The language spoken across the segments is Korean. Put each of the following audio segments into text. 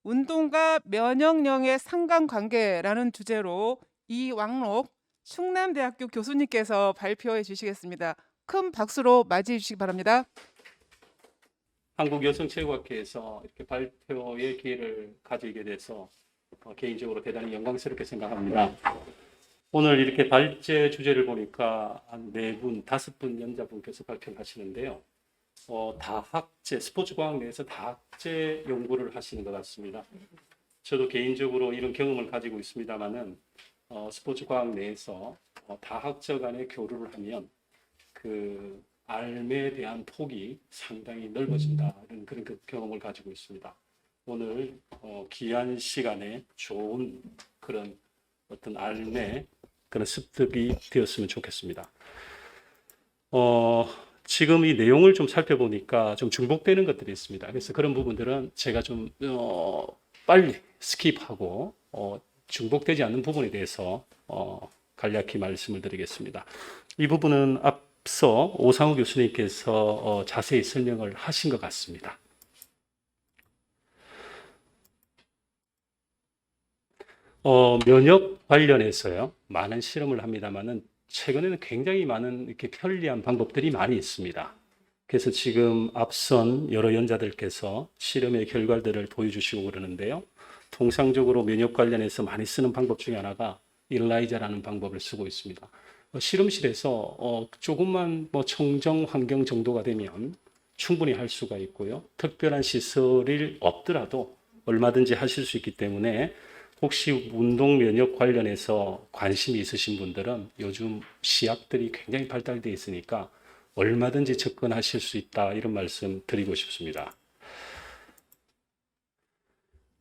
운동과 면역력의 상관관계라는 주제로 이왕록 충남대학교 교수님께서 발표해 주시겠습니다. 큰 박수로 맞이해 주시기 바랍니다. 한국여성체육학회에서 이렇게 발표의 기회를 가지게 돼서 개인적으로 대단히 영광스럽게 생각합니다. 오늘 이렇게 발제 주제를 보니까 한 4분, 5분 연자분께서 발표를 하시는데요. 다학제, 스포츠과학 내에서 다학제 연구를 하시는 것 같습니다. 저도 개인적으로 이런 경험을 가지고 있습니다만은 스포츠과학 내에서 다학적 간의 교류를 하면 그 알에 대한 폭이 상당히 넓어진다 이런 그런 경험을 가지고 있습니다. 오늘 귀한 시간에 좋은 그런 어떤 알의 그런 습득이 되었으면 좋겠습니다. 지금 이 내용을 좀 살펴보니까 좀 중복되는 것들이 있습니다. 그래서 그런 부분들은 제가 좀 빨리 스킵하고 중복되지 않는 부분에 대해서 간략히 말씀을 드리겠습니다. 이 부분은 앞서 오상우 교수님께서 자세히 설명을 하신 것 같습니다. 면역 관련해서요, 많은 실험을 합니다만은 최근에는 굉장히 많은 이렇게 편리한 방법들이 많이 있습니다. 그래서 지금 앞선 여러 연자들께서 실험의 결과들을 보여주시고 그러는데요. 통상적으로 면역 관련해서 많이 쓰는 방법 중에 하나가 일라이자라는 방법을 쓰고 있습니다. 실험실에서 조금만 청정 환경 정도가 되면 충분히 할 수가 있고요. 특별한 시설이 없더라도 얼마든지 하실 수 있기 때문에 혹시 운동 면역 관련해서 관심이 있으신 분들은 요즘 시약들이 굉장히 발달되어 있으니까 얼마든지 접근하실 수 있다 이런 말씀 드리고 싶습니다.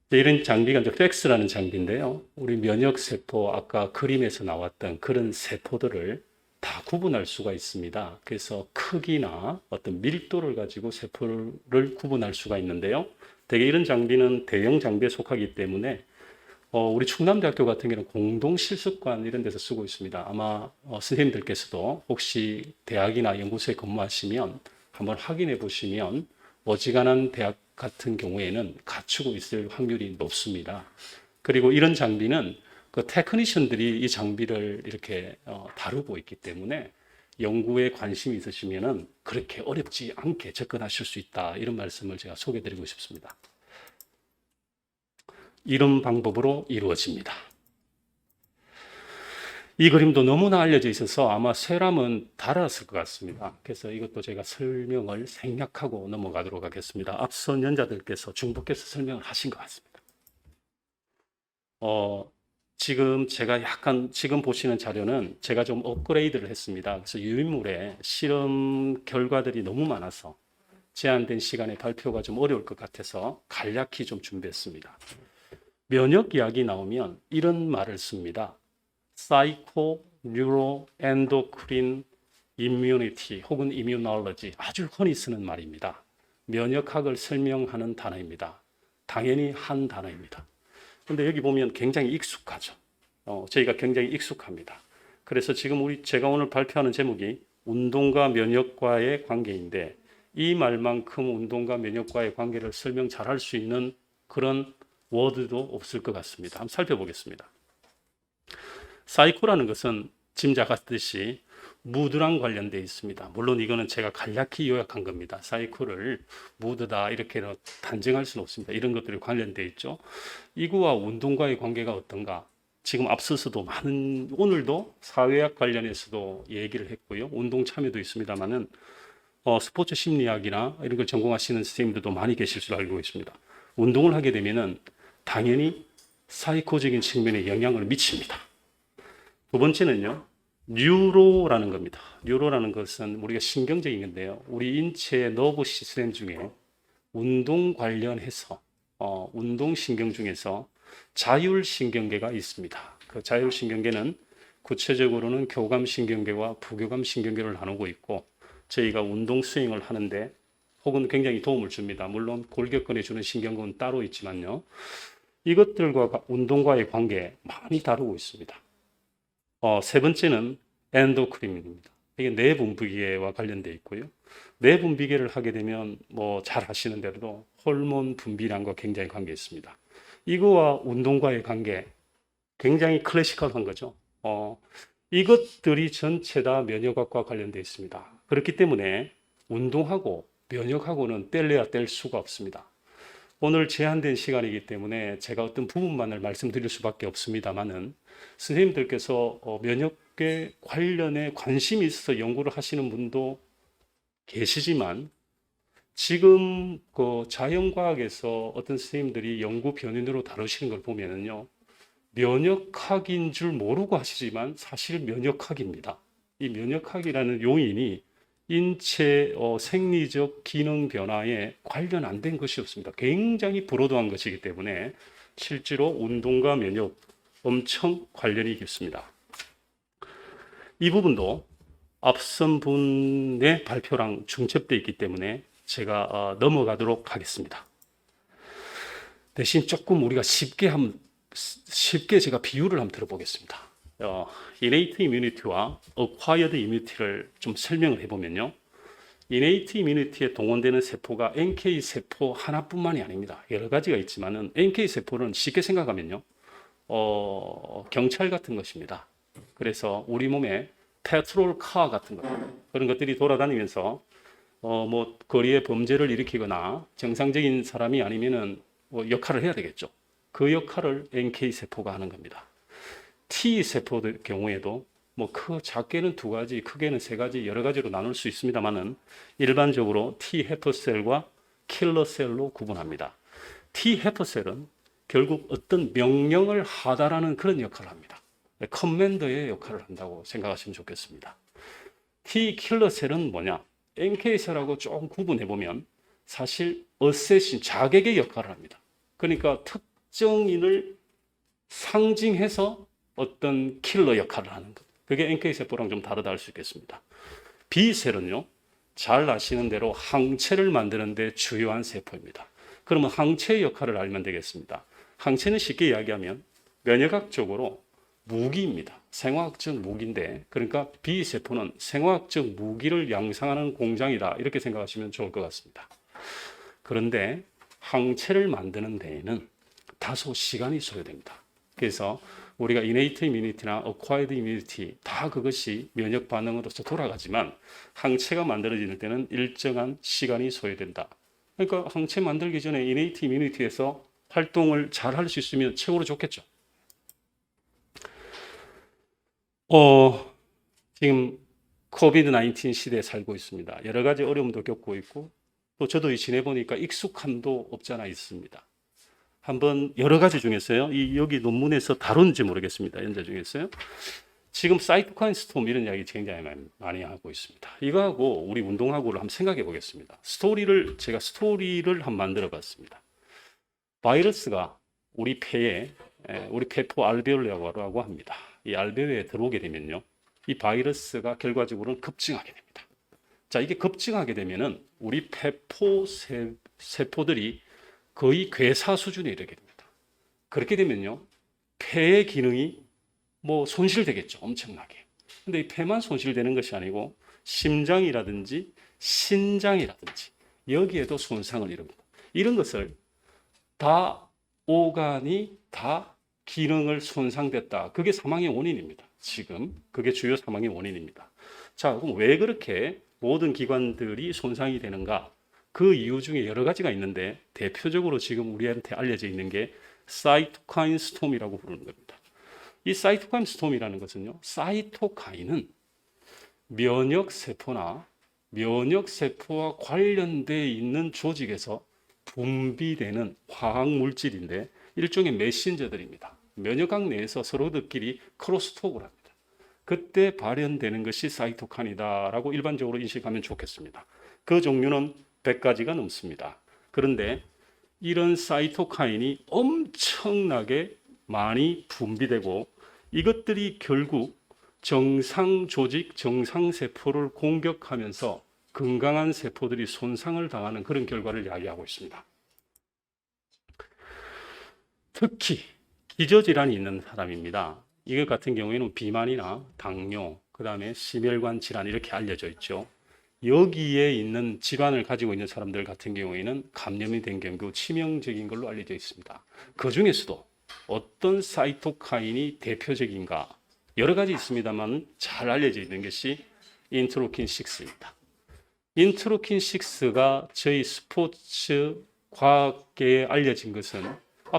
이런 장비가 이제 팩스라는 장비인데요. 우리 면역 세포 아까 그림에서 나왔던 그런 세포들을 다 구분할 수가 있습니다. 그래서 크기나 어떤 밀도를 가지고 세포를 구분할 수가 있는데요. 대개 이런 장비는 대형 장비에 속하기 때문에 우리 충남대학교 같은 경우는 공동실습관 이런 데서 쓰고 있습니다. 아마 선생님들께서도 혹시 대학이나 연구소에 근무하시면 한번 확인해 보시면 어지간한 대학 같은 경우에는 갖추고 있을 확률이 높습니다. 그리고 이런 장비는 그 테크니션들이 이 장비를 이렇게 다루고 있기 때문에 연구에 관심이 있으시면은 그렇게 어렵지 않게 접근하실 수 있다. 이런 말씀을 제가 소개해 드리고 싶습니다. 이런 방법으로 이루어집니다. 이 그림도 너무나 알려져 있어서 아마 쇠람은 달았을 것 같습니다. 그래서 이것도 제가 설명을 생략하고 넘어가도록 하겠습니다. 앞선 연자들께서 중복해서 설명을 하신 것 같습니다. 지금 제가 약간 지금 보시는 자료는 제가 좀 업그레이드를 했습니다. 그래서 유인물에 실험 결과들이 너무 많아서 제한된 시간에 발표가 좀 어려울 것 같아서 간략히 좀 준비했습니다. 면역 이야기 나오면 이런 말을 씁니다. 사이코, 뉴로, 엔도크린, 임뮤니티 혹은 이뮤놀로지 아주 흔히 쓰는 말입니다. 면역학을 설명하는 단어입니다. 당연히 한 단어입니다. 그런데 여기 보면 굉장히 익숙하죠. 저희가 굉장히 익숙합니다. 그래서 지금 제가 오늘 발표하는 제목이 운동과 면역과의 관계인데 이 말만큼 운동과 면역과의 관계를 설명 잘할 수 있는 그런 워드도 없을 것 같습니다. 한번 살펴보겠습니다. 사이코라는 것은 짐작하듯이 무드랑 관련되어 있습니다. 물론 이거는 제가 간략히 요약한 겁니다. 사이코를 무드다 이렇게 단정할 수는 없습니다. 이런 것들이 관련되어 있죠. 이거와 운동과의 관계가 어떤가? 지금 앞서서도 많은 오늘도 사회학 관련해서도 얘기를 했고요. 운동 참여도 있습니다만은 스포츠 심리학이나 이런 걸 전공하시는 선생님들도 많이 계실 줄 알고 있습니다. 운동을 하게 되면은 당연히 사이코적인 측면에 영향을 미칩니다. 두 번째는요, 뉴로라는 겁니다. 뉴로라는 것은 우리가 신경적인 건데요. 우리 인체의 너브 시스템 중에 운동 관련해서 운동신경 중에서 자율신경계가 있습니다. 그 자율신경계는 구체적으로는 교감신경계와 부교감신경계를 나누고 있고 저희가 운동 스윙을 하는데 혹은 굉장히 도움을 줍니다. 물론 골격근에 주는 신경은 따로 있지만요. 이것들과 운동과의 관계 많이 다루고 있습니다. 세 번째는 엔도크린입니다. 이게 뇌분비계와 관련되어 있고요. 뇌분비계를 하게 되면 잘 아시는 대로 호르몬 분비량과 굉장히 관계 있습니다. 이거와 운동과의 관계 굉장히 클래시컬한 거죠. 이것들이 전체 다 면역학과 관련되어 있습니다. 그렇기 때문에 운동하고 면역하고는 뗄래야 뗄 수가 없습니다. 오늘 제한된 시간이기 때문에 제가 어떤 부분만을 말씀드릴 수밖에 없습니다만은 선생님들께서 면역계 관련에 관심이 있어서 연구를 하시는 분도 계시지만 지금 그 자연과학에서 어떤 선생님들이 연구 변인으로 다루시는 걸 보면은요, 면역학인 줄 모르고 하시지만 사실 면역학입니다. 이 면역학이라는 요인이 인체 생리적 기능 변화에 관련 안 된 것이 없습니다. 굉장히 브로드한 것이기 때문에 실제로 운동과 면역 엄청 관련이 깊습니다. 이 부분도 앞선 분의 발표랑 중첩되어 있기 때문에 제가 넘어가도록 하겠습니다. 대신 조금 우리가 쉽게 제가 비유를 한번 들어보겠습니다. innate immunity와 acquired immunity를 좀 설명을 해보면요. innate immunity에 동원되는 세포가 NK 세포 하나뿐만이 아닙니다. 여러 가지가 있지만은 NK 세포는 쉽게 생각하면요. 경찰 같은 것입니다. 그래서 우리 몸에 페트롤 카 같은 것, 그런 것들이 돌아다니면서 뭐 거리에 범죄를 일으키거나 정상적인 사람이 아니면은 뭐 역할을 해야 되겠죠. 그 역할을 NK 세포가 하는 겁니다. T 세포의 경우에도 뭐 작게는 2가지, 크게는 3가지 여러 가지로 나눌 수 있습니다만은 일반적으로 T 해퍼셀과 킬러셀로 구분합니다. T 해퍼셀은 결국 어떤 명령을 하다라는 그런 역할을 합니다. 커맨더의 역할을 한다고 생각하시면 좋겠습니다. T 킬러셀은 뭐냐? NK셀하고 조금 구분해 보면 사실 어쌔신, 자객의 역할을 합니다. 그러니까 특정인을 상징해서 어떤 킬러 역할을 하는 것. 그게 NK세포랑 좀 다르다 할 수 있겠습니다. B셀은요, 잘 아시는 대로 항체를 만드는 데 주요한 세포입니다. 그러면 항체의 역할을 알면 되겠습니다. 항체는 쉽게 이야기하면 면역학적으로 무기입니다. 생화학적 무기인데, 그러니까 B세포는 생화학적 무기를 양성하는 공장이다. 이렇게 생각하시면 좋을 것 같습니다. 그런데 항체를 만드는 데에는 다소 시간이 소요됩니다. 그래서 우리가 innate immunity나 acquired immunity 다 그것이 면역 반응으로서 돌아가지만 항체가 만들어지는 때는 일정한 시간이 소요된다. 그러니까 항체 만들기 전에 innate immunity에서 활동을 잘 할 수 있으면 최고로 좋겠죠. 지금 코비드-19 시대에 살고 있습니다. 여러 가지 어려움도 겪고 있고 또 저도 지내보니까 익숙함도 없잖아 있습니다. 한번 여러 가지 중에서요. 여기 논문에서 다룬지 모르겠습니다. 연재 중에서요. 지금 사이토카인 스톰 이런 이야기 굉장히 많이 하고 있습니다. 이거하고 우리 운동하고를 한번 생각해 보겠습니다. 제가 스토리를 한번 만들어 봤습니다. 바이러스가 우리 폐에 우리 폐포 알베올레라고 합니다. 이 알베오에 들어오게 되면요. 이 바이러스가 결과적으로는 급증하게 됩니다. 자, 이게 급증하게 되면은 우리 폐포 세포들이 거의 괴사 수준에 이르게 됩니다. 그렇게 되면요, 폐의 기능이 뭐 손실되겠죠, 엄청나게. 근데 이 폐만 손실되는 것이 아니고 심장이라든지 신장이라든지 여기에도 손상을 이룹니다. 이런 것을 다 오간이 다 기능을 손상됐다. 그게 사망의 원인입니다. 지금 그게 주요 사망의 원인입니다. 자, 그럼 왜 그렇게 모든 기관들이 손상이 되는가? 그 이유 중에 여러 가지가 있는데 대표적으로 지금 우리한테 알려져 있는 게 사이토카인 스톰이라고 부르는 겁니다. 이 사이토카인 스톰이라는 것은요, 사이토카인은 면역세포나 면역세포와 관련되어 있는 조직에서 분비되는 화학물질인데 일종의 메신저들입니다. 면역학 내에서 서로들끼리 크로스톡을 합니다. 그때 발현되는 것이 사이토카인이다라고 일반적으로 인식하면 좋겠습니다. 그 종류는 100가지가 넘습니다. 그런데 이런 사이토카인이 엄청나게 많이 분비되고 이것들이 결국 정상 조직, 정상 세포를 공격하면서 건강한 세포들이 손상을 당하는 그런 결과를 이야기하고 있습니다. 특히 기저질환이 있는 사람입니다. 이것 같은 경우에는 비만이나 당뇨, 그 다음에 심혈관 질환 이렇게 알려져 있죠. 여기에 있는 질환을 가지고 있는 사람들 같은 경우에는 감염이 된 경우 치명적인 걸로 알려져 있습니다. 그 중에서도 어떤 사이토카인이 대표적인가 여러 가지 있습니다만 잘 알려져 있는 것이 인터로킨 6입니다. 인터로킨 6가 저희 스포츠 과학계에 알려진 것은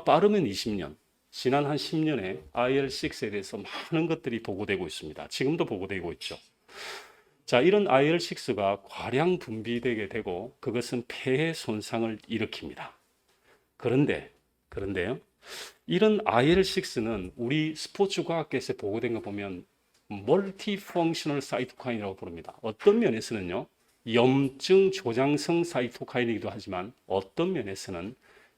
빠르면 20년, 지난 한 10년에 IL6에 대해서 많은 것들이 보고되고 있습니다. 지금도 보고되고 있죠. 자, 이런 IL6가 과량 분비되게 되고 그것은 폐의 손상을 일으킵니다. 그런데요. 이런 IL6는 우리 스포츠 과학계에서 보고된 거 보면 멀티펑셔널 사이토카인이라고 부릅니다. 어떤 면에서는요. 염증 조장성 사이토카인이기도 하지만 어떤 면에서는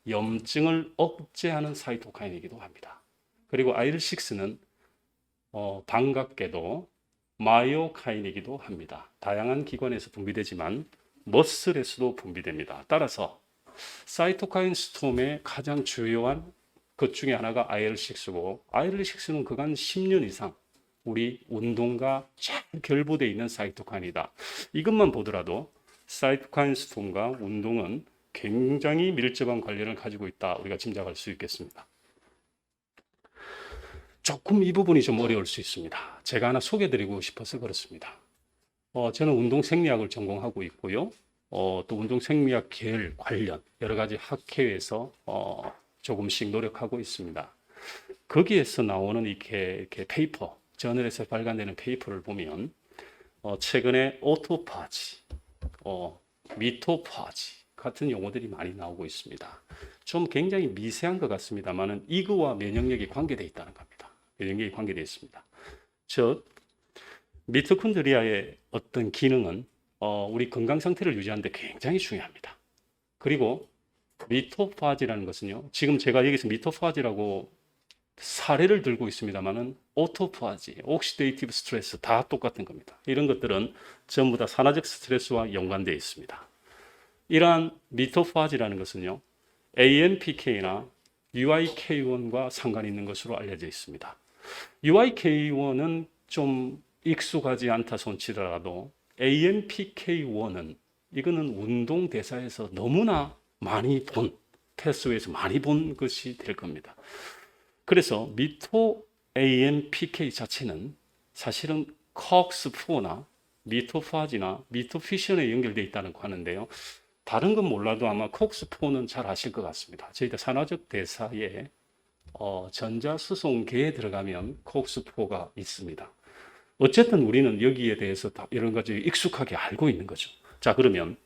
염증을 억제하는 사이토카인이기도 합니다. 그리고 IL6는 반갑게도 마이오카인이기도 합니다. 다양한 기관에서 분비되지만 머슬에서도 분비됩니다. 따라서 사이토카인 스톰의 가장 주요한 것 중에 하나가 IL6고 IL6는 그간 10년 이상 우리 운동과 잘 결부되어 있는 사이토카인이다. 이것만 보더라도 사이토카인 스톰과 운동은 굉장히 밀접한 관련을 가지고 있다. 우리가 짐작할 수 있겠습니다. 조금 이 부분이 좀 어려울 수 있습니다. 제가 하나 소개드리고 싶어서 그렇습니다. 저는 운동생리학을 전공하고 있고요. 또 운동생리학 계열 관련 여러 가지 학회에서 조금씩 노력하고 있습니다. 거기에서 나오는 이렇게 페이퍼, 저널에서 발간되는 페이퍼를 보면 최근에 오토파지, 미토파지 같은 용어들이 많이 나오고 있습니다. 좀 굉장히 미세한 것 같습니다만은 이거와 면역력이 관계되어 있다는 겁니다. 면역력이 관계되어 있습니다. 즉 미토콘드리아의 어떤 기능은 우리 건강 상태를 유지하는 데 굉장히 중요합니다. 그리고 미토파지라는 것은요. 지금 제가 여기서 미토파지라고 사례를 들고 있습니다만은 오토파지, 옥시데이티브 스트레스 다 똑같은 겁니다. 이런 것들은 전부 다 산화적 스트레스와 연관되어 있습니다. 이러한 미토파지라는 것은요. AMPK나 UIK1과 상관이 있는 것으로 알려져 있습니다. UIK1은 좀 익숙하지 않다 손치더라도 AMPK1은 이거는 운동 대사에서 너무나 많이 본, 패스웨이에서 많이 본 것이 될 겁니다. 그래서 미토 AMPK 자체는 사실은 COX4나 미토파지나 미토피션에 연결되어 있다는 거 하는데요. 다른 건 몰라도 아마 COX4는 잘 아실 것 같습니다. 저희가 산화적 대사에 전자수송계에 들어가면 COX4가 있습니다. 어쨌든 우리는 여기에 대해서 다 여러 가지 익숙하게 알고 있는 거죠. 자, 그러면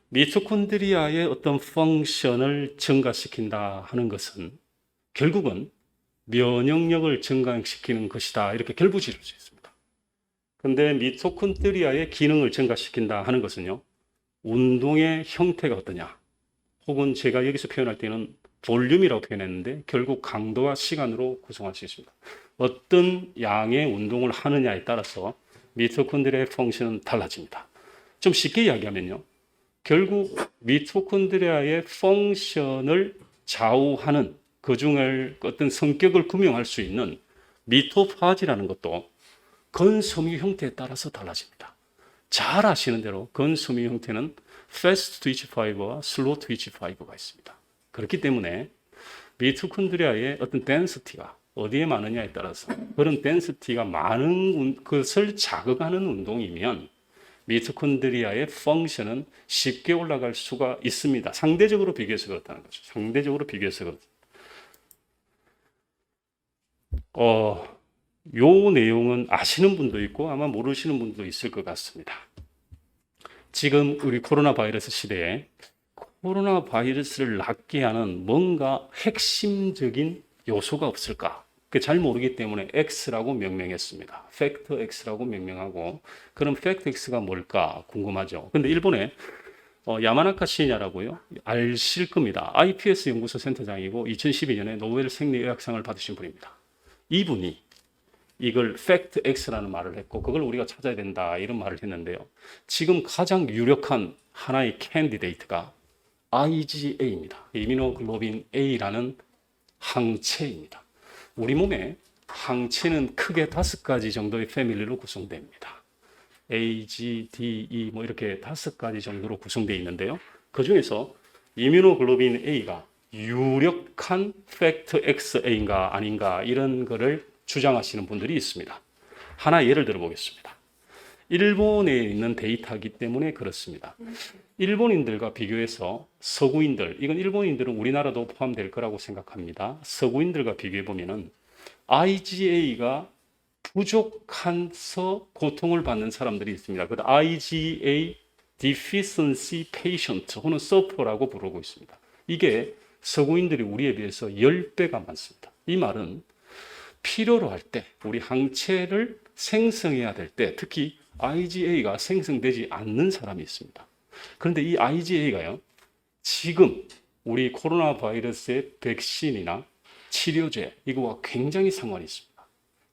미토콘드리아의 어떤 펑션을 증가시킨다 하는 것은 결국은 면역력을 증가시키는 것이다. 이렇게 결부지을 수 있습니다. 그런데 미토콘드리아의 기능을 증가시킨다 하는 것은요. 운동의 형태가 어떠냐. 혹은 제가 여기서 표현할 때는 볼륨이라고 표현했는데 결국 강도와 시간으로 구성할 수 있습니다. 어떤 양의 운동을 하느냐에 따라서 미토콘드리아의 펑션은 달라집니다. 좀 쉽게 이야기하면요. 결국 미토콘드리아의 펑션을 좌우하는 그 중에 어떤 성격을 구명할 수 있는 미토파지라는 것도 건섬유 형태에 따라서 달라집니다. 잘 아시는 대로 건섬유 형태는 fast twitch fiber와 slow twitch fiber가 있습니다. 그렇기 때문에 미토콘드리아의 어떤 density가 어디에 많으냐에 따라서 그런 density가 많은 것을 자극하는 운동이면 미토콘드리아의 펑션은 쉽게 올라갈 수가 있습니다. 상대적으로 비교해서 그렇다는 거죠. 상대적으로 비교해서 그렇습니다. 요 내용은 아시는 분도 있고 아마 모르시는 분도 있을 것 같습니다. 지금 우리 코로나 바이러스 시대에 코로나 바이러스를 낫게 하는 뭔가 핵심적인 요소가 없을까? 그 잘 모르기 때문에 X라고 명명했습니다. 팩터 X라고 명명하고 그럼 팩터 X가 뭘까 궁금하죠. 근데 일본에 야마나카 시냐라고요. 아실 겁니다. IPS 연구소 센터장이고 2012년에 노벨 생리의학상을 받으신 분입니다. 이분이 이걸 팩트 X라는 말을 했고 그걸 우리가 찾아야 된다 이런 말을 했는데요. 지금 가장 유력한 하나의 캔디데이트가 IgA입니다. 이미노글로빈 A라는 항체입니다. 우리 몸에 항체는 크게 5가지 정도의 패밀리로 구성됩니다. A, G, D, E 뭐 이렇게 5가지 정도로 구성되어 있는데요. 그 중에서 이뮤노글로빈 A가 유력한 팩터 XA인가 아닌가 이런 거를 주장하시는 분들이 있습니다. 하나 예를 들어 보겠습니다. 일본에 있는 데이터이기 때문에 그렇습니다. 일본인들과 비교해서 서구인들, 이건 일본인들은 우리나라도 포함될 거라고 생각합니다. 서구인들과 비교해 보면은 IgA가 부족한서 고통을 받는 사람들이 있습니다. 그 IgA deficiency patient 혹은 suffer라고 부르고 있습니다. 이게 서구인들이 우리에 비해서 10배가 많습니다. 이 말은 필요로 할 때, 우리 항체를 생성해야 될 때, 특히 IgA가 생성되지 않는 사람이 있습니다. 그런데 이 IgA가요, 지금 우리 코로나 바이러스의 백신이나 치료제, 이거와 굉장히 상관이 있습니다.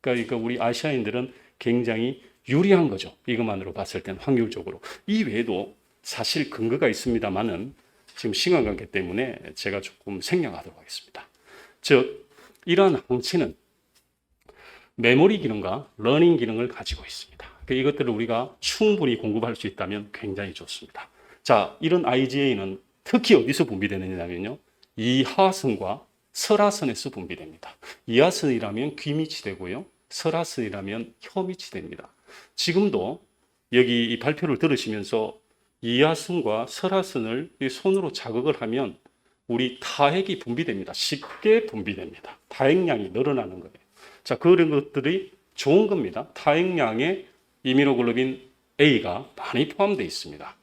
그러니까 우리 아시아인들은 굉장히 유리한 거죠. 이것만으로 봤을 때는 확률적으로. 이 외에도 사실 근거가 있습니다만은 지금 시간 관계 때문에 제가 조금 생략하도록 하겠습니다. 즉, 이러한 항체는 메모리 기능과 러닝 기능을 가지고 있습니다. 그러니까 이것들을 우리가 충분히 공급할 수 있다면 굉장히 좋습니다. 자, 이런 IgA는 특히 어디서 분비되느냐면요. 이하선과 설하선에서 분비됩니다. 이하선이라면 귀 밑이 되고요. 설하선이라면 혀 밑이 됩니다. 지금도 여기 이 발표를 들으시면서 이하선과 설하선을 손으로 자극을 하면 우리 타액이 분비됩니다. 쉽게 분비됩니다. 타액량이 늘어나는 거예요. 자, 그런 것들이 좋은 겁니다. 타액량에 이뮤노글로빈 A가 많이 포함되어 있습니다.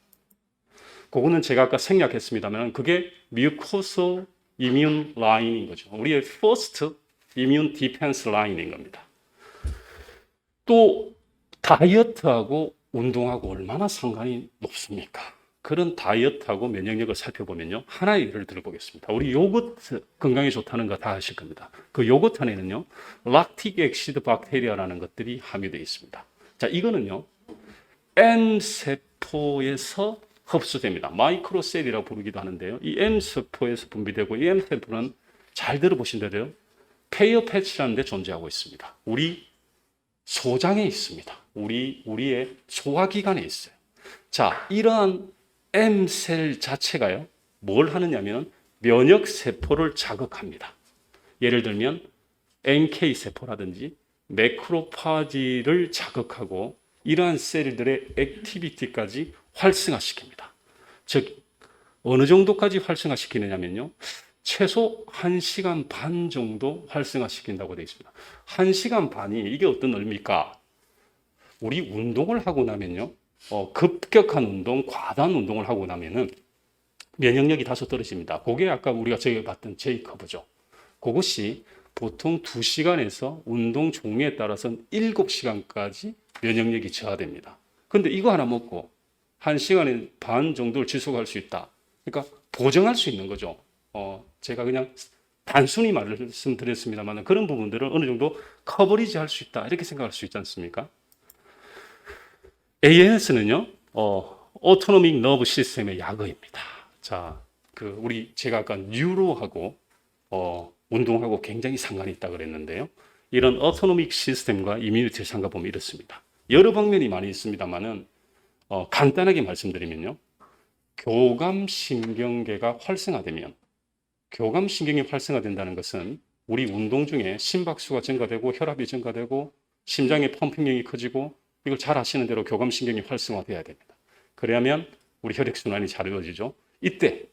그거는 제가 아까 생략했습니다만 그게 뮤코소 이뮨 라인인 거죠. 우리의 first immune defense 라인인 겁니다. 또 다이어트하고 운동하고 얼마나 상관이 높습니까? 그런 다이어트하고 면역력을 살펴보면요. 하나의 예를 들어보겠습니다. 우리 요거트 건강에 좋다는 거 다 아실 겁니다. 그 요거트 안에는요. 락틱 엑시드 박테리아라는 것들이 함유되어 있습니다. 자, 이거는요. M세포에서 흡수됩니다. 마이크로셀이라고 부르기도 하는데요. 이 M세포에서 분비되고 이 M세포는 잘 들어보신 대로요. 페이어 패치라는 데 존재하고 있습니다. 우리 소장에 있습니다. 우리의 소화기관에 있어요. 자, 이러한 M셀 자체가요. 뭘 하느냐면 면역세포를 자극합니다. 예를 들면 NK세포라든지 매크로파지를 자극하고 이러한 셀들의 액티비티까지 활성화시킵니다. 즉 어느 정도까지 활성화시키느냐면요. 최소 1시간 반 정도 활성화시킨다고 되어 있습니다. 1시간 반이 이게 어떤 의미입니까? 우리 운동을 하고 나면요. 급격한 운동, 과다한 운동을 하고 나면은 면역력이 다소 떨어집니다. 그게 아까 우리가 저희가 봤던 J커브죠. 그것이 보통 2시간에서 운동 종류에 따라서는 7시간까지 면역력이 저하됩니다. 근데 이거 하나 먹고 1시간 반 정도를 지속할 수 있다. 그러니까 보정할 수 있는 거죠. 제가 그냥 단순히 말씀드렸습니다만 그런 부분들을 어느 정도 커버리지 할 수 있다. 이렇게 생각할 수 있지 않습니까? ANS는요, 오토노믹 너브 시스템의 약어입니다. 자, 제가 아까 뉴로하고, 운동하고 굉장히 상관이 있다 그랬는데요. 이런 오토노믹 시스템과 이뮤니티를 상가보면 이렇습니다. 여러 방면이 많이 있습니다만은, 간단하게 말씀드리면요. 교감신경계가 활성화되면, 교감신경이 활성화된다는 것은 우리 운동 중에 심박수가 증가되고 혈압이 증가되고 심장의 펌핑력이 커지고 이걸 잘 아시는 대로 교감신경이 활성화돼야 됩니다. 그래야면 우리 혈액순환이 잘 이루어지죠. 이때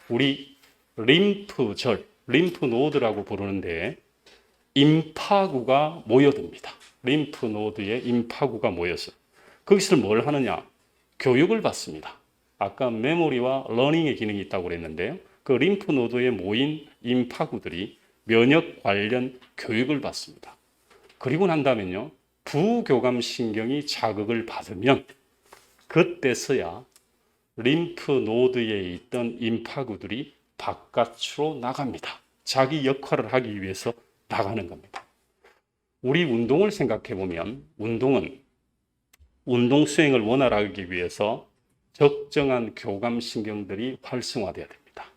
우리 림프절, 림프노드라고 부르는데 임파구가 모여듭니다. 림프노드에 임파구가 모여서 거기서 뭘 하느냐? 교육을 받습니다. 아까 메모리와 러닝의 기능이 있다고 그랬는데요. 그 림프노드에 모인 임파구들이 면역 관련 교육을 받습니다. 그리고 난 다음에는요. 부교감신경이 자극을 받으면 그때서야 림프노드에 있던 임파구들이 바깥으로 나갑니다. 자기 역할을 하기 위해서 나가는 겁니다. 우리 운동을 생각해 보면 운동은 운동 수행을 원활하게 위해서 적정한 교감신경들이 활성화돼야 됩니다.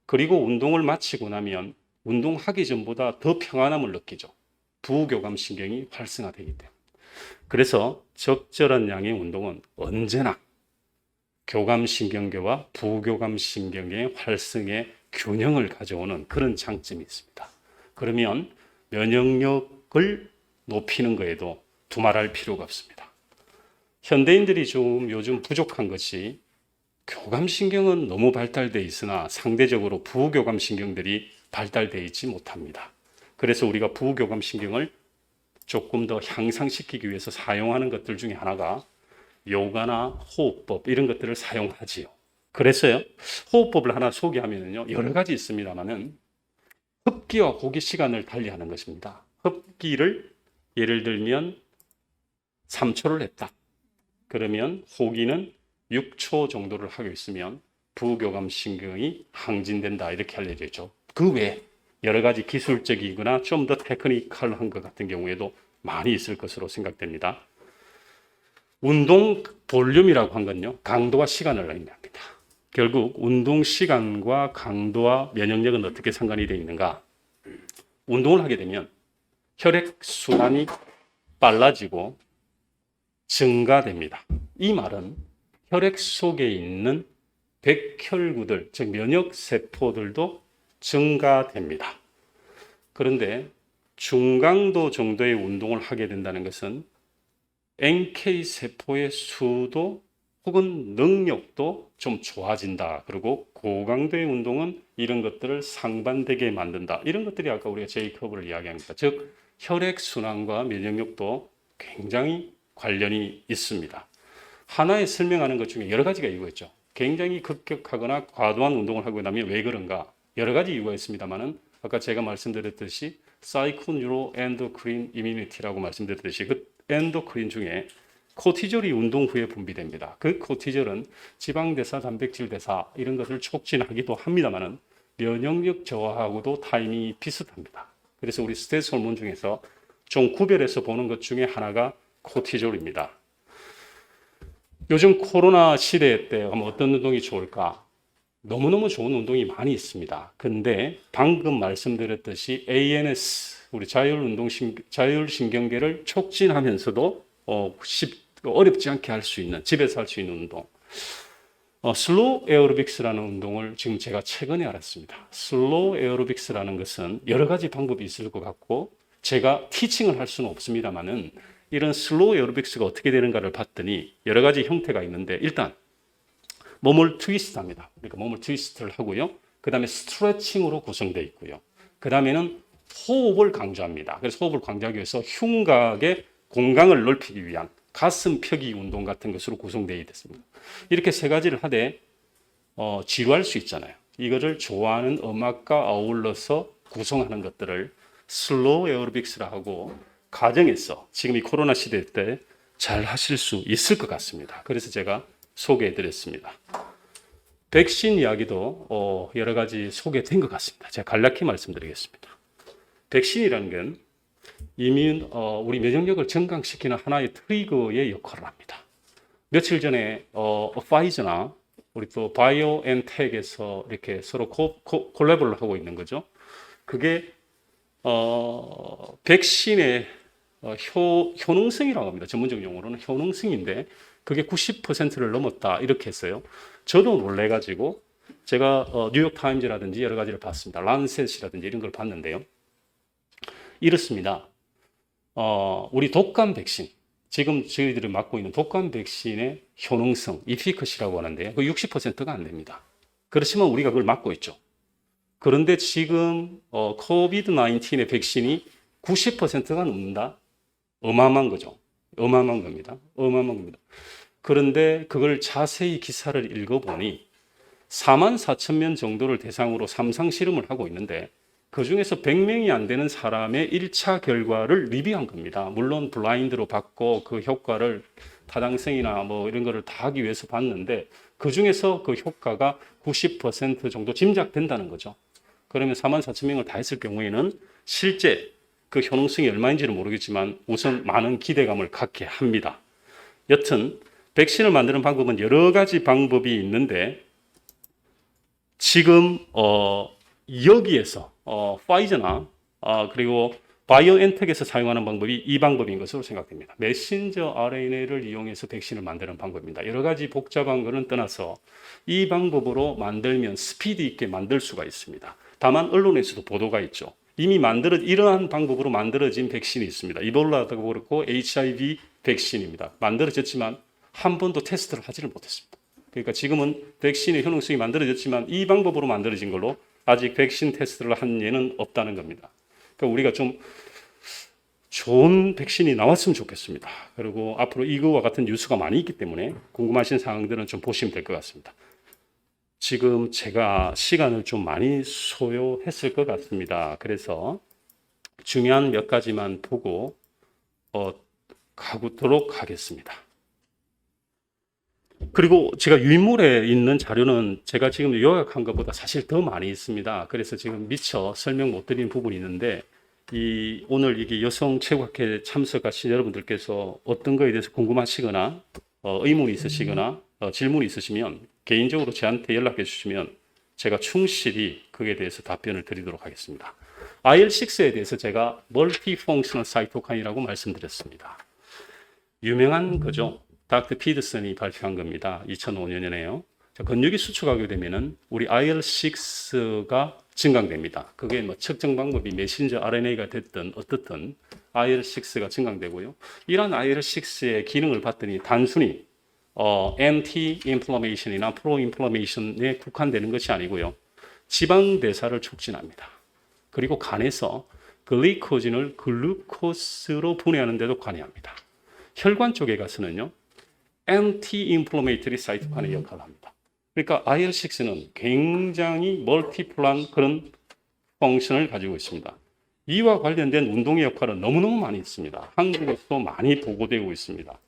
그리고 운동을 마치고 나면 운동하기 전보다 더 평안함을 느끼죠. 부교감신경이 활성화되기 때문에. 그래서 적절한 양의 운동은 언제나 교감신경계와 부교감신경계의 활성의 균형을 가져오는 그런 장점이 있습니다. 그러면 면역력을 높이는 거에도 두말할 필요가 없습니다. 현대인들이 좀 요즘 부족한 것이 교감신경은 너무 발달되어 있으나 상대적으로 부교감신경들이 발달되어 있지 못합니다. 그래서 우리가 부교감신경을 조금 더 향상시키기 위해서 사용하는 것들 중에 하나가 요가나 호흡법 이런 것들을 사용하지요. 그래서요, 호흡법을 하나 소개하면요, 여러 가지 있습니다만은 흡기와 호기 시간을 달리하는 것입니다. 흡기를 예를 들면 3초를 했다. 그러면 호기는 6초 정도를 하고 있으면 부교감신경이 항진된다 이렇게 알려져 있죠. 그 외에 여러 가지 기술적이거나 좀 더 테크니컬한 것 같은 경우에도 많이 있을 것으로 생각됩니다. 운동 볼륨이라고 한 건요, 강도와 시간을 의미합니다. 결국 운동 시간과 강도와 면역력은 어떻게 상관이 되어 있는가? 운동을 하게 되면 혈액 순환이 빨라지고 증가됩니다. 이 말은 혈액 속에 있는 백혈구들, 즉 면역세포들도 증가됩니다. 그런데 중강도 정도의 운동을 하게 된다는 것은 NK세포의 수도 혹은 능력도 좀 좋아진다. 그리고 고강도의 운동은 이런 것들을 상반되게 만든다. 이런 것들이 아까 우리가 제이커브를 이야기합니다. 즉 혈액순환과 면역력도 굉장히 관련이 있습니다. 하나에 설명하는 것 중에 여러 가지가 이유가 있죠. 굉장히 급격하거나 과도한 운동을 하고 나면 왜 그런가? 여러 가지 이유가 있습니다만은 아까 제가 말씀드렸듯이 사이코뉴로엔도크린 이뮤니티라고 말씀드렸듯이 그 엔도크린 중에 코티졸이 운동 후에 분비됩니다. 그 코티졸은 지방대사, 단백질대사 이런 것을 촉진하기도 합니다만은 면역력 저하하고도 타임이 비슷합니다. 그래서 우리 스트레스 호르몬 중에서 좀 구별해서 보는 것 중에 하나가 코티졸입니다. 요즘 코로나 시대 때 어떤 운동이 좋을까? 너무너무 좋은 운동이 많이 있습니다. 근데 방금 말씀드렸듯이 ANS, 우리 자율신경계를 촉진하면서도 어렵지 않게 할 수 있는, 집에서 할 수 있는 운동. 슬로우 에어로빅스라는 운동을 지금 제가 최근에 알았습니다. 슬로우 에어로빅스라는 것은 여러 가지 방법이 있을 것 같고 제가 티칭을 할 수는 없습니다만은 이런 슬로우 에어로빅스가 어떻게 되는가를 봤더니 여러 가지 형태가 있는데 일단 몸을 트위스트합니다. 그러니까 몸을 트위스트를 하고요. 그 다음에 스트레칭으로 구성되어 있고요. 그 다음에는 호흡을 강조합니다. 그래서 호흡을 강조하기 위해서 흉곽의 공간을 넓히기 위한 가슴 펴기 운동 같은 것으로 구성되어 있습니다. 이렇게 세 가지를 하되 지루할 수 있잖아요. 이거를 좋아하는 음악과 어울러서 구성하는 것들을 슬로우 에어로빅스라 하고 가정에서 지금 이 코로나 시대 때 잘 하실 수 있을 것 같습니다. 그래서 제가 소개해 드렸습니다. 백신 이야기도 여러 가지 소개된 것 같습니다. 제가 간략히 말씀드리겠습니다. 백신이라는 건 우리 면역력을 증강시키는 하나의 트리거의 역할을 합니다. 며칠 전에 파이저나 우리 또 바이오엔텍에서 이렇게 서로 콜라보를 하고 있는 거죠. 그게 백신의 효능성이라고 합니다. 전문적 용어로는 효능성인데 그게 90%를 넘었다 이렇게 했어요. 저도 놀래가지고 제가 뉴욕타임즈라든지 여러 가지를 봤습니다. 란셋이라든지 이런 걸 봤는데요. 이렇습니다. 우리 독감 백신, 지금 저희들이 맞고 있는 독감 백신의 효능성, 이피커시라고 하는데요. 그 60%가 안 됩니다. 그렇지만 우리가 그걸 맞고 있죠. 그런데 지금 코비드-19의 백신이 90%가 넘는다? 어마어마한 거죠. 어마어마한 겁니다. 어마어마한 겁니다. 그런데 그걸 자세히 기사를 읽어보니 44,000명 정도를 대상으로 3상 실험을 하고 있는데 그 중에서 100명이 안 되는 사람의 1차 결과를 리뷰한 겁니다. 물론 블라인드로 받고 그 효과를 타당성이나 뭐 이런 거를 다 하기 위해서 봤는데 그 중에서 그 효과가 90% 정도 짐작된다는 거죠. 그러면 44,000명을 다 했을 경우에는 실제 그 효능성이 얼마인지는 모르겠지만 우선 많은 기대감을 갖게 합니다. 여튼 백신을 만드는 방법은 여러 가지 방법이 있는데 지금 여기에서 파이저나 그리고 바이오엔텍에서 사용하는 방법이 이 방법인 것으로 생각됩니다. 메신저 RNA를 이용해서 백신을 만드는 방법입니다. 여러 가지 복잡한 것은 떠나서 이 방법으로 만들면 스피드 있게 만들 수가 있습니다. 다만 언론에서도 보도가 있죠. 이미 이러한 방법으로 만들어진 백신이 있습니다. 이볼라도 그렇고 HIV 백신입니다. 만들어졌지만 한 번도 테스트를 하지를 못했습니다. 그러니까 지금은 백신의 효능성이 만들어졌지만 이 방법으로 만들어진 걸로 아직 백신 테스트를 한 예는 없다는 겁니다. 그러니까 우리가 좀 좋은 백신이 나왔으면 좋겠습니다. 그리고 앞으로 이거와 같은 뉴스가 많이 있기 때문에 궁금하신 사항들은 좀 보시면 될 것 같습니다. 지금 제가 시간을 좀 많이 소요했을 것 같습니다. 그래서 중요한 몇 가지만 보고 가도록 하겠습니다. 그리고 제가 유인물에 있는 자료는 제가 지금 요약한 것보다 사실 더 많이 있습니다. 그래서 지금 미처 설명 못 드린 부분이 있는데 오늘 이게 여성 최고학회 참석하신 여러분들께서 어떤 거에 대해서 궁금하시거나 의문이 있으시거나 질문이 있으시면 개인적으로 저한테 연락해 주시면 제가 충실히 그에 대해서 답변을 드리도록 하겠습니다. IL-6에 대해서 제가 멀티펑셔널 사이토카인이라고 말씀드렸습니다. 유명한 거죠. 닥터 피더슨이 발표한 겁니다. 2005년에요. 근육이 수축하게 되면은 우리 IL-6가 증강됩니다. 그게 뭐 측정 방법이 메신저 RNA가 됐든 어떻든 IL-6가 증강되고요. 이러한 IL-6의 기능을 봤더니 단순히 anti-inflammation이나 pro-inflammation에 국한되는 것이 아니고요. 지방 대사를 촉진합니다. 그리고 간에서 글리코진을 글루코스로 분해하는 데도 관여합니다. 혈관 쪽에 가서는요. anti-inflammatory 사이토카인의 역할을 합니다. 그러니까 IL-6는 굉장히 멀티플한 그런 펑션을 가지고 있습니다. 이와 관련된 운동의 역할은 너무너무 많이 있습니다. 한국에서도 많이 보고되고 있습니다.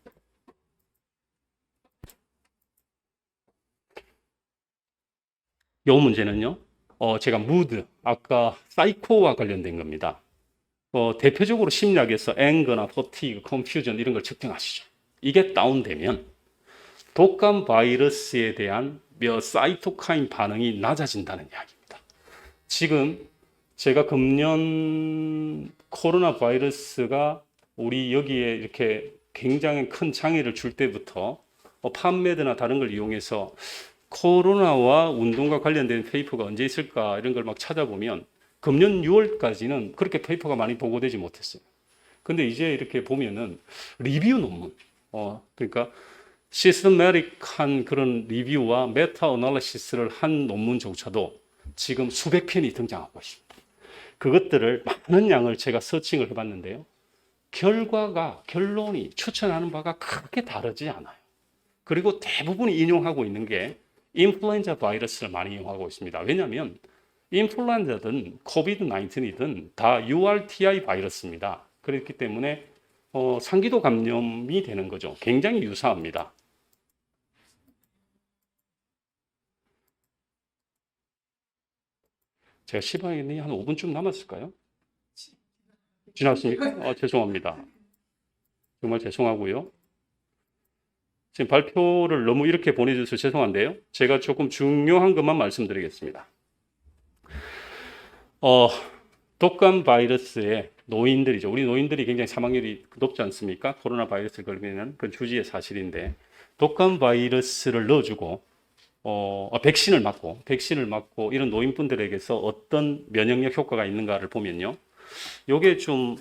이 문제는요. 제가 무드, 아까 사이코와 관련된 겁니다. 대표적으로 심리학에서 앵거나 fatigue, confusion 이런 걸 측정하시죠. 이게 다운되면 독감 바이러스에 대한 사이토카인 반응이 낮아진다는 이야기입니다. 지금 제가 금년 코로나 바이러스가 우리 여기에 이렇게 굉장히 큰 장애를 줄 때부터 판메드나 다른 걸 이용해서 코로나와 운동과 관련된 페이퍼가 언제 있을까 이런 걸 막 찾아보면 금년 6월까지는 그렇게 페이퍼가 많이 보고되지 못했어요. 근데 이제 이렇게 보면은 리뷰 논문, 그러니까 시스테매틱한 그런 리뷰와 메타 어널리시스를 한 논문조차도 지금 수백 편이 등장하고 있습니다. 그것들을 많은 양을 제가 서칭을 해봤는데요. 결론이 추천하는 바가 크게 다르지 않아요. 그리고 대부분이 인용하고 있는 게 인플루엔자 바이러스를 많이 이용하고 있습니다. 왜냐하면 인플루엔자든 코비드-19이든 다 URTI 바이러스입니다. 그렇기 때문에 상기도 감염이 되는 거죠. 굉장히 유사합니다. 제가 시간이 한 5분쯤 남았을까요? 지났습니까? 죄송합니다. 정말 죄송하고요. 지금 발표를 너무 이렇게 보내주셔서 죄송한데요. 제가 조금 중요한 것만 말씀드리겠습니다. 독감 바이러스의 노인들이죠. 우리 노인들이 굉장히 사망률이 높지 않습니까? 코로나 바이러스를 걸리면 그건 주지의 사실인데 독감 바이러스를 넣어주고 백신을 맞고 이런 노인분들에게서 어떤 면역력 효과가 있는가를 보면요. 요게 좀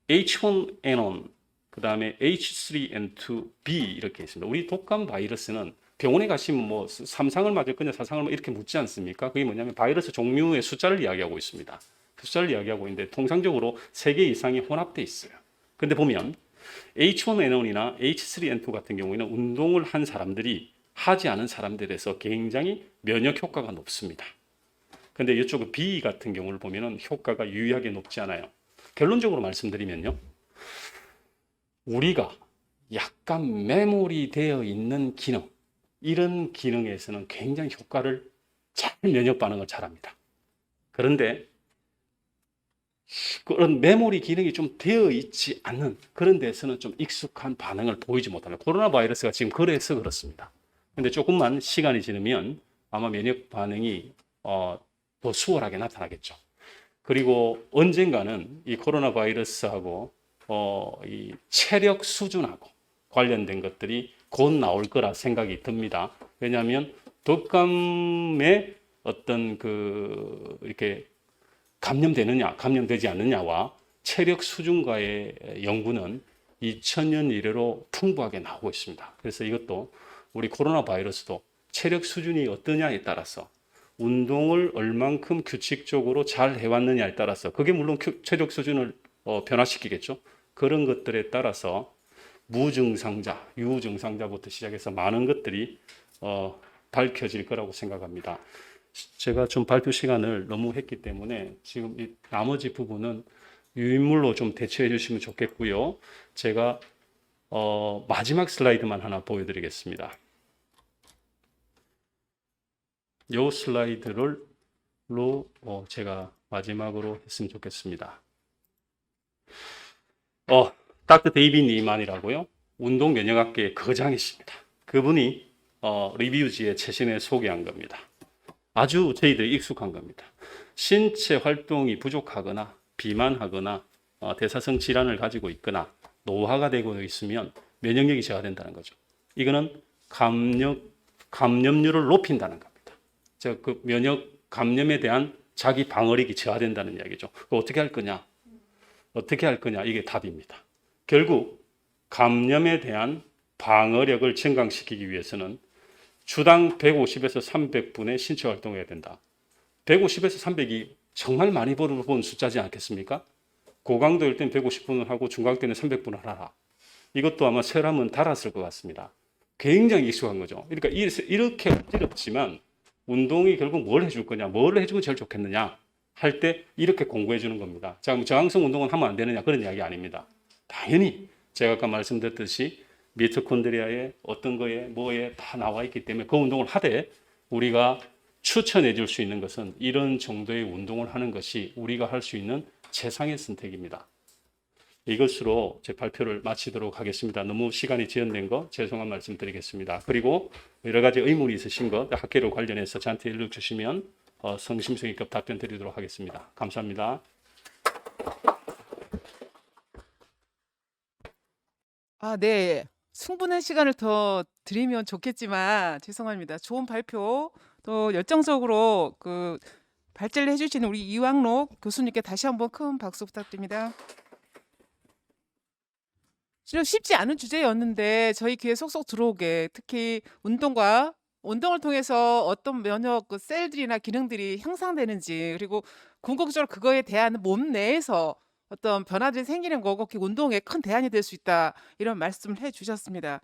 H1N1 그 다음에 H3N2B 이렇게 있습니다. 우리 독감 바이러스는 병원에 가시면 뭐 3상을 맞을 거냐 4상을 뭐 이렇게 묻지 않습니까? 그게 뭐냐면 바이러스 종류의 숫자를 이야기하고 있습니다. 숫자를 이야기하고 있는데 통상적으로 3개 이상이 혼합되어 있어요. 근데 보면 H1N1이나 H3N2 같은 경우에는 운동을 한 사람들이 하지 않은 사람들에서 굉장히 면역 효과가 높습니다. 근데 이쪽 B 같은 경우를 보면은 효과가 유의하게 높지 않아요. 결론적으로 말씀드리면요. 우리가 약간 메모리 되어 있는 기능, 이런 기능에서는 굉장히 효과를 면역 반응을 잘합니다. 그런데 그런 메모리 기능이 좀 되어 있지 않는 그런 데서는 좀 익숙한 반응을 보이지 못합니다. 코로나 바이러스가 지금 그래서 그렇습니다. 근데 조금만 시간이 지나면 아마 면역 반응이 더 수월하게 나타나겠죠. 그리고 언젠가는 이 코로나 바이러스하고 이 체력 수준하고 관련된 것들이 곧 나올 거라 생각이 듭니다. 왜냐하면 독감의 어떤 그 이렇게 감염되느냐, 감염되지 않느냐와 체력 수준과의 연구는 2000년 이래로 풍부하게 나오고 있습니다. 그래서 이것도 우리 코로나 바이러스도 체력 수준이 어떠냐에 따라서 운동을 얼만큼 규칙적으로 잘 해왔느냐에 따라서 그게 물론 체력 수준을 변화시키겠죠. 그런 것들에 따라서 무증상자, 유증상자부터 시작해서 많은 것들이 밝혀질 거라고 생각합니다. 제가 좀 발표 시간을 너무 했기 때문에 지금 이 나머지 부분은 유인물로 좀 대처해 주시면 좋겠고요. 제가 마지막 슬라이드만 하나 보여드리겠습니다. 이 슬라이드를 제가 마지막으로 했으면 좋겠습니다. 닥터 데이빗 니만이라고요. 운동 면역학계의 거장이십니다. 그분이 리뷰지에 최신에 소개한 겁니다. 아주 저희들이 익숙한 겁니다. 신체 활동이 부족하거나 비만하거나 대사성 질환을 가지고 있거나 노화가 되고 있으면 면역력이 저하된다는 거죠. 이거는 감염률을 높인다는 겁니다. 즉, 그 감염에 대한 자기 방어력이 저하된다는 이야기죠. 어떻게 할 거냐? 어떻게 할 거냐? 이게 답입니다. 결국 감염에 대한 방어력을 증강시키기 위해서는 주당 150에서 300분의 신체 활동을 해야 된다. 150에서 300이 정말 많이 본 숫자지 않겠습니까? 고강도일 땐 150분을 하고 중강 때는 300분을 하라. 이것도 아마 세람은 달았을 것 같습니다. 굉장히 익숙한 거죠. 그러니까 이렇게 어지럽지만 운동이 결국 뭘 해줄 거냐, 뭘 해주면 제일 좋겠느냐 할 때 이렇게 공부해 주는 겁니다. 자, 저항성 운동은 하면 안 되느냐 그런 이야기 아닙니다. 당연히 제가 아까 말씀드렸듯이 미토콘드리아에 어떤 거에 뭐에 다 나와 있기 때문에 그 운동을 하되 우리가 추천해 줄 수 있는 것은 이런 정도의 운동을 하는 것이 우리가 할 수 있는 최상의 선택입니다. 이것으로 제 발표를 마치도록 하겠습니다. 너무 시간이 지연된 거 죄송한 말씀 드리겠습니다. 그리고 여러 가지 의문이 있으신 것 학계로 관련해서 저한테 연락 주시면 성심성의껏 답변 드리도록 하겠습니다. 감사합니다. 네. 충분한 시간을 더 드리면 좋겠지만 죄송합니다. 좋은 발표 또 열정적으로 그 발제를 해주시는 우리 이왕록 교수님께 다시 한번 큰 박수 부탁드립니다. 좀 쉽지 않은 주제였는데 저희 귀에 속속 들어오게 특히 운동을 통해서 어떤 면역 셀들이나 기능들이 향상되는지 그리고 궁극적으로 그거에 대한 몸 내에서 어떤 변화들이 생기는 거고 그게 운동에 큰 대안이 될 수 있다 이런 말씀을 해주셨습니다.